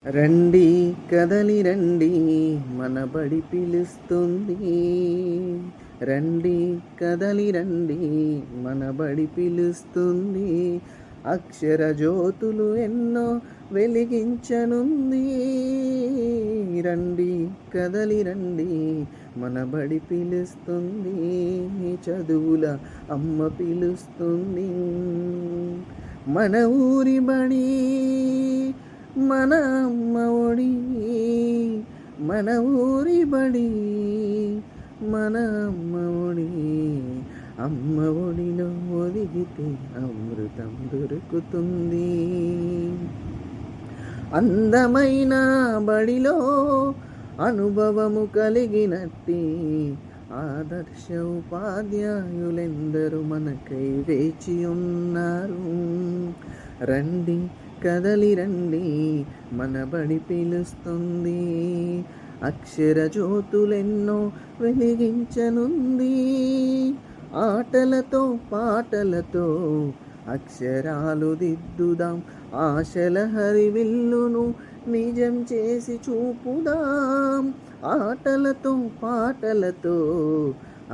రండి కదలి రండి మన బడి పిలుస్తుంది. రండి కదలి రండి మన బడి పిలుస్తుంది. అక్షర జ్యోతులు ఎన్నో వెలిగించనుంది. రండి కదలి రండి మన బడి పిలుస్తుంది. చదువుల అమ్మ పిలుస్తుంది. మన ఊరి బడి మన అమ్మ ఒడి, మన ఊరి బడి మన అమ్మ ఒడి. అమ్మ ఒడిలో ఒదిగితే అమృతం దొరుకుతుంది. అందమైన బడిలో అనుభవము కలిగినట్టి ఆదర్శ ఉపాధ్యాయులెందరూ మనకై వేచి ఉన్నారు. రండి కదలి రండి మన బడి పిలుస్తుంది. అక్షర జ్యోతులెన్నో వెలిగించనుంది. ఆటలతో పాటలతో అక్షరాలు దిద్దుదాం. ఆశల హరివిల్లును నిజం చేసి చూపుదాం. ఆటలతో పాటలతో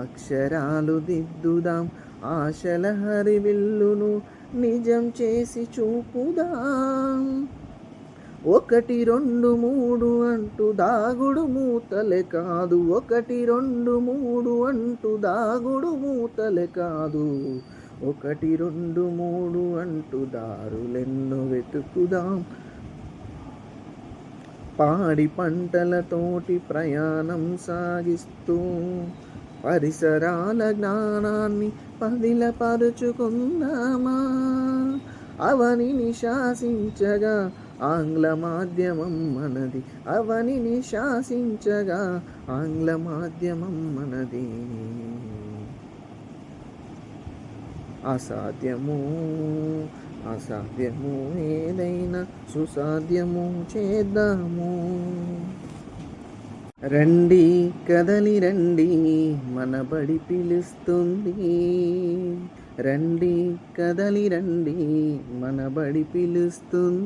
అక్షరాలు దిద్దుదాం. ఆశల హరివిల్లును నిజం చేసి చూపుదాం. 1 2 3 అంటూ దాగుడు మూతలే కాదు. 1 2 3 అంటూ దాగుడు మూతలే కాదు. 1 2 3 అంటూ దారులెన్నో వెతుకుదాం. పాడి పంటలతోటి ప్రయాణం సాగిస్తూ పరిసరాల జ్ఞానాన్ని పదిలపరుచుకుందామా. అవనిని శాసించగా ఆంగ్ల మాధ్యమం మనది. అవనిని శాసించగా ఆంగ్ల మాధ్యమం మనది. అసాధ్యము అసాధ్యము ఏదైనా సుసాధ్యము చేద్దాము. రండి కదలి రండి మన బడి పిలుస్తుంది. రండి కదలి రండి మన బడి పిలుస్తుంది.